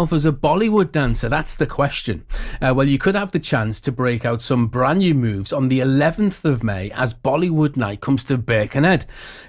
As a Bollywood dancer, that's the question. Well, you could have the chance to break out some brand new moves on the 11th of May as Bollywood Night comes to Birkenhead,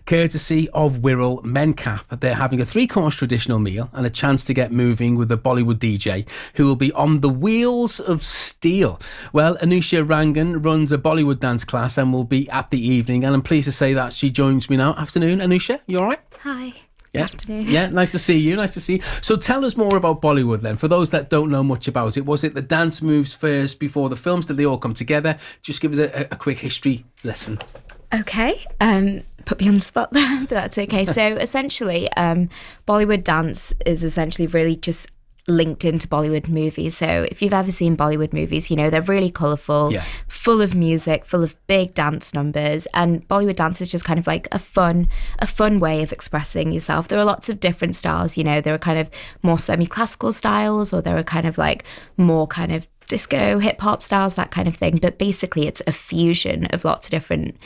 courtesy of Wirral Mencap. They're having a 3-course traditional meal and a chance to get moving with a Bollywood DJ who will be on the wheels of steel. Well, Anusha Rangan runs a Bollywood dance class and will be at the evening, and I'm pleased to say that she joins me now. Afternoon, Anusha, you all right? Hi. Yeah. Afternoon. Yeah, nice to see you. Nice to see you. So tell us more about Bollywood then. For those that don't know much about it, was it the dance moves first before the films? Did they all come together? Just give us a quick history lesson. Okay. Put me on the spot there, but that's okay. So essentially, Bollywood dance is essentially really just linked into Bollywood movies. So if you've ever seen Bollywood movies, you know, they're really colourful, full of music, full of big dance numbers, and Bollywood dance is just kind of like a fun way of expressing yourself. There are lots of different styles, you know, there are kind of more semi-classical styles, or there are kind of like more kind of disco, hip-hop styles, that kind of thing. But basically it's a fusion of lots of different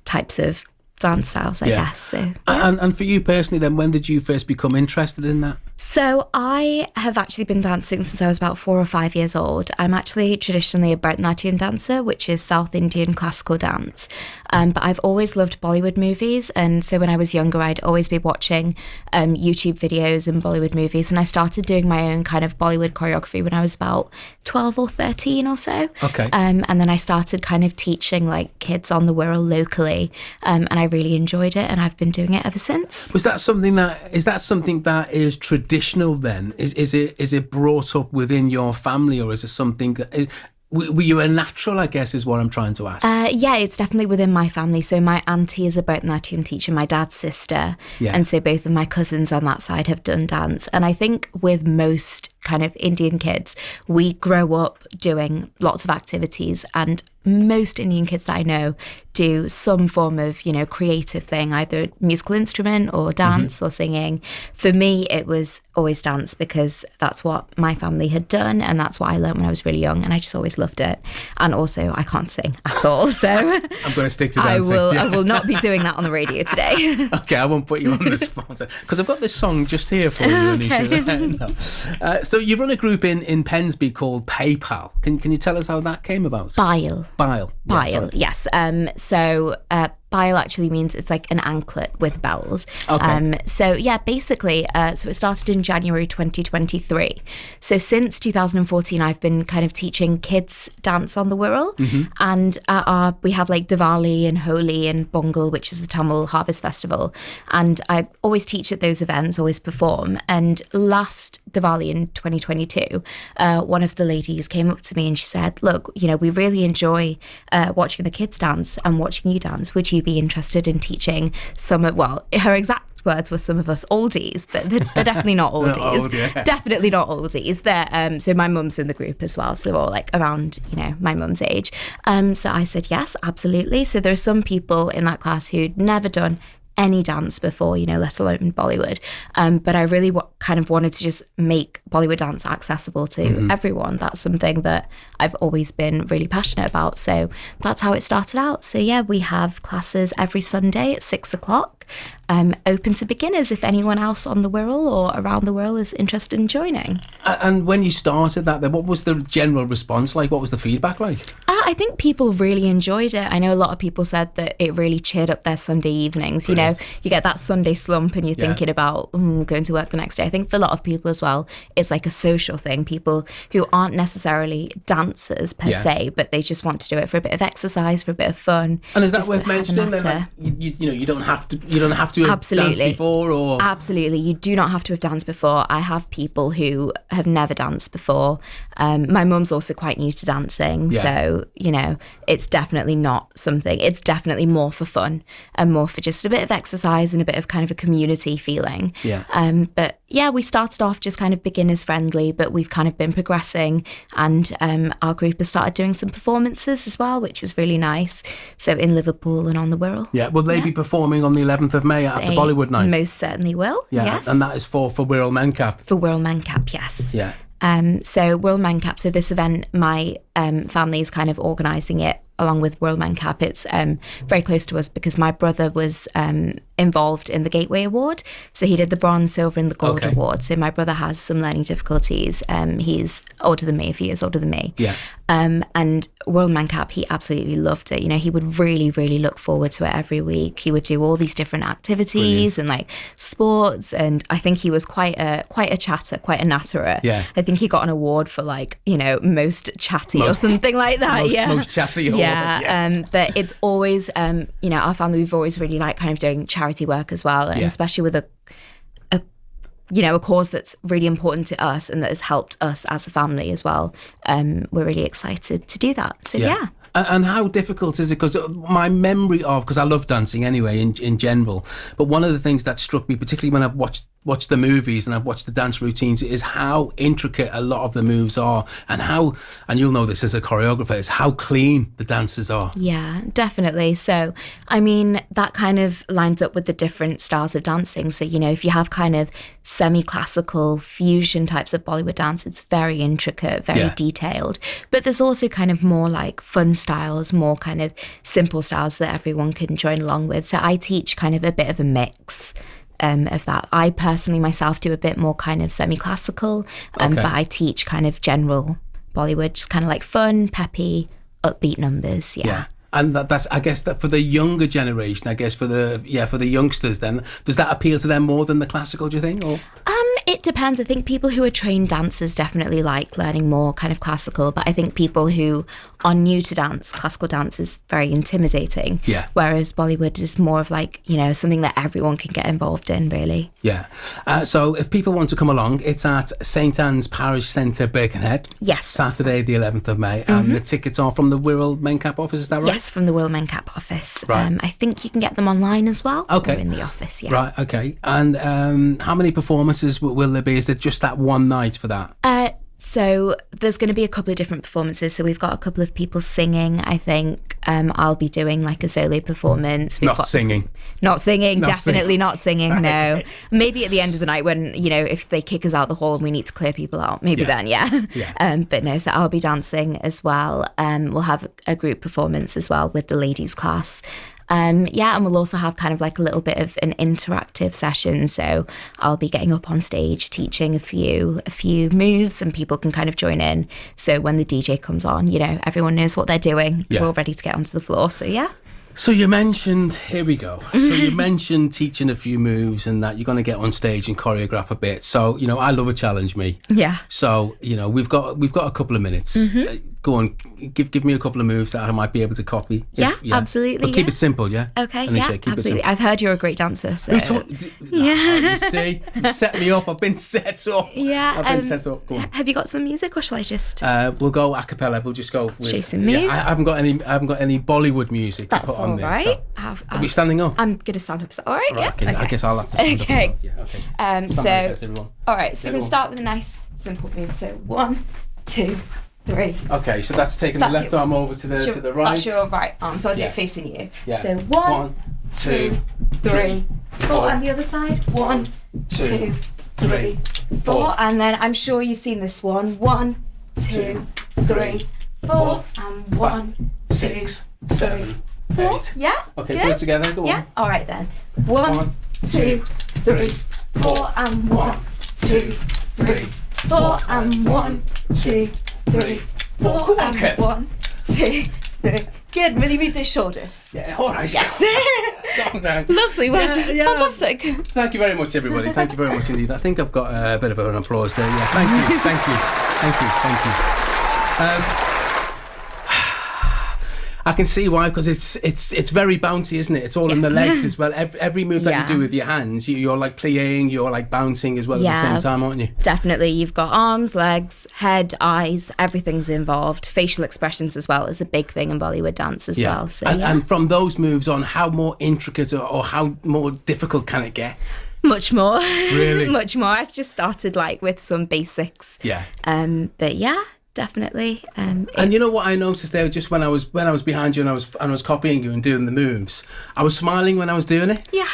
types of dance styles, I guess. So, yeah. And for you personally then, when did you first become interested in that? So I have actually been dancing since I was about 4 or 5 years old. I'm actually traditionally a Bharatanatyam dancer, which is South Indian classical dance. But I've always loved Bollywood movies. And so when I was younger, I'd always be watching YouTube videos and Bollywood movies. And I started doing my own kind of Bollywood choreography when I was about 12 or 13 or so. Okay. And then I started kind of teaching like kids on the Wirral locally. And I really enjoyed it. And I've been doing it ever since. Is that something that is traditional then? Is it brought up within your family, or is it something that... Were you a natural, I guess, is what I'm trying to ask? Yeah, it's definitely within my family. So my auntie is a Bharatanatyam teacher, my dad's sister. Yeah. And so both of my cousins on that side have done dance. And I think with most kind of Indian kids, we grow up doing lots of activities, and most Indian kids that I know do some form of, you know, creative thing, either musical instrument or dance or singing. For me, it was always dance because that's what my family had done, and that's what I learned when I was really young, and I just always loved it. And also, I can't sing at all, so I'm going to stick to dancing. I will not be doing that on the radio today. Okay, I won't put you on the spot because I've got this song just here for you, Anisha. No. So you run a group in Pensby called PayPal. Can you tell us how that came about? Bile, yes. So bile actually means it's like an anklet with bells. Okay. So yeah, basically, so it started in January 2023. So since 2014, I've been kind of teaching kids dance on the Wirral. And we have like Diwali and Holi and Pongal, which is the Tamil harvest festival. And I always teach at those events, always perform. And last Diwali in 2022, one of the ladies came up to me and she said, look, you know, we really enjoy watching the kids dance and watching you dance. Would you be interested in teaching her exact words were some of us oldies, but they're definitely not oldies. Old, yeah. Definitely not oldies. They're so my mum's in the group as well, so they're all like around, you know, my mum's age. So I said yes, absolutely. So there are some people in that class who'd never done any dance before, you know, let alone Bollywood. But I really kind of wanted to just make Bollywood dance accessible to everyone. That's something that I've always been really passionate about. So that's how it started out. So yeah, we have classes every Sunday at 6:00. Open to beginners if anyone else on the Wirral or around the world is interested in joining. And when you started that, then what was the general response like? What was the feedback like? I think people really enjoyed it. I know a lot of people said that it really cheered up their Sunday evenings. Brilliant. You know, you get that Sunday slump and you're thinking about going to work the next day. I think for a lot of people as well, it's like a social thing. People who aren't necessarily dancers per se, but they just want to do it for a bit of exercise, for a bit of fun. And is that worth mentioning then? Like, you know, you don't have to have danced before, or absolutely, you do not have to have danced before. I have people who have never danced before. My mum's also quite new to dancing, so you know, it's definitely not something. It's definitely more for fun and more for just a bit of exercise and a bit of kind of a community feeling. But yeah, we started off just kind of beginners friendly, but we've kind of been progressing, and our group has started doing some performances as well, which is really nice. So in Liverpool and on the Wirral. Yeah, will they be performing on the 11th of May at the Bollywood Night? Most certainly will. Yeah, yes. And that is for Wirral Mencap. For Wirral Mencap, yes. Yeah. So Wirral Mencap, so this event, my family is kind of organising it along with Wirral Mencap. It's very close to us because my brother was involved in the Gateway Award. So he did the bronze, silver and the gold award. So my brother has some learning difficulties. He's older than me, a few years older than me. Yeah. And Wirral Mencap, he absolutely loved it. You know, he would really, really look forward to it every week. He would do all these different activities and like sports. And I think he was quite a chatter, quite a natterer. Yeah. I think he got an award for like, you know, most chatty or something like that. Most chatty award. But it's always, you know, our family, we've always really liked kind of doing charity work as well. And especially with a cause that's really important to us and that has helped us as a family as well. We're really excited to do that. So yeah. And how difficult is it? Because my memory of, because I love dancing anyway in general, but one of the things that struck me, particularly when I've watched the movies and I've watched the dance routines, is how intricate a lot of the moves are, and you'll know this as a choreographer, is how clean the dances are. Yeah, definitely. So, I mean, that kind of lines up with the different styles of dancing. So, you know, if you have kind of semi-classical fusion types of Bollywood dance, it's very intricate, very detailed. But there's also kind of more like fun styles, more kind of simple styles that everyone can join along with. So I teach kind of a bit of a mix of that. I personally myself do a bit more kind of semi-classical, but I teach kind of general Bollywood, just kind of like fun, peppy, upbeat numbers. Yeah. And that's, I guess, that for the younger generation, I guess for the youngsters, then does that appeal to them more than the classical, do you think? Or? It depends. I think people who are trained dancers definitely like learning more kind of classical, but I think people who are new to dance, classical dance is very intimidating. Yeah. Whereas Bollywood is more of like, you know, something that everyone can get involved in, really. Yeah. So if people want to come along, it's at St Anne's Parish Centre, Birkenhead. Yes. Saturday, the 11th of May. And the tickets are from the Wirral Mencap office, is that right? Yes, from the Wirral Mencap office. Right. I think you can get them online as well. Okay. Or in the office, yeah. Right, okay. And how many performances will there be? Is it just that one night for that? So there's going to be a couple of different performances. So we've got a couple of people singing. I think I'll be doing like a solo performance. Not singing, definitely not singing. No, maybe at the end of the night when, you know, if they kick us out the hall and we need to clear people out, maybe then, but no. So I'll be dancing as well. We'll have a group performance as well with the ladies class. And we'll also have kind of like a little bit of an interactive session. So I'll be getting up on stage teaching a few moves, and people can kind of join in. So when the DJ comes on, you know, everyone knows what they're doing. We're all ready to get onto the floor. So So you mentioned, here we go. So you mentioned teaching a few moves and that you're going to get on stage and choreograph a bit. So, you know, I love a challenge, me. Yeah. So, you know, we've got a couple of minutes. Go on, give me a couple of moves that I might be able to copy. Absolutely. But keep it simple, yeah? Okay, Anisha, keep absolutely. it simple. I've heard you're a great dancer. So. You see, you've set me up. I've been set up. Yeah. I've been set up. Go on. Have you got some music, or shall I just? We'll go a cappella. We'll just go with some moves. I haven't got any Bollywood music to put on there. Right. So. Are we standing up? I'm gonna stand up. All right. Yeah. Okay. I guess I'll have to stand up. Okay. Yeah. Okay. All right. So we can start with a nice simple move. So 1, 2, 3. Okay, so that's taking the left arm over to the right. That's your right arm, so I'll do it facing you. Yeah. So 1, 2, 3, 4. And the other side. 1, 2, 3, 4. And then I'm sure you've seen this one. 1, 2, 3, 4. And 1, 2, 6, 7, 8. Yeah. Okay, put it together. Go on. Yeah. All right then. 1, 2, 3, 4. And 1, 2, 3, 4. And 1, 2, 3, 4. Go on, and Kev. 1, 2, 3. Good. Really move those shoulders. Yeah. All right. Yes. Calm down. Lovely. Well done. Yeah. Fantastic. Thank you very much, everybody. Thank you very much indeed. I think I've got a bit of an applause there. Yeah. Thank you. I can see why, because it's very bouncy, isn't it? It's all in the legs as well. Every move that you do with your hands, you're like playing, you're like bouncing as well at the same time, aren't you? Definitely. You've got arms, legs, head, eyes, everything's involved. Facial expressions as well is a big thing in Bollywood dance as well. So, and from those moves on, how more intricate or how more difficult can it get? Much more. Really? Much more. I've just started like with some basics. Yeah. But yeah. Definitely. And you know what I noticed there, just when I was behind you and I was copying you and doing the moves, I was smiling when I was doing it. Yeah,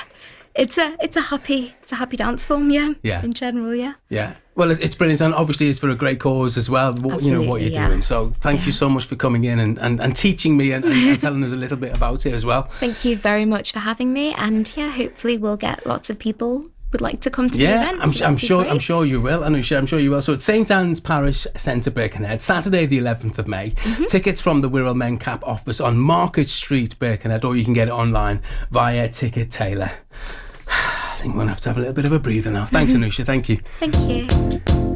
it's a happy dance form. Yeah. In general, yeah. Yeah. Well, it's brilliant, and obviously it's for a great cause as well. You know what you're doing. So thank you so much for coming in and teaching me and telling us a little bit about it as well. Thank you very much for having me, and hopefully we'll get lots of people would like to come to the event. I'm sure you will, and I'm sure you will. So at St Anne's Parish Centre, Birkenhead, Saturday the 11th of May. Tickets from the Wirral Mencap office on Market Street, Birkenhead, or you can get it online via Ticket Tailor. I think we'll have to have a little bit of a breather now. Thanks, Anusha. Thank you. Thank you.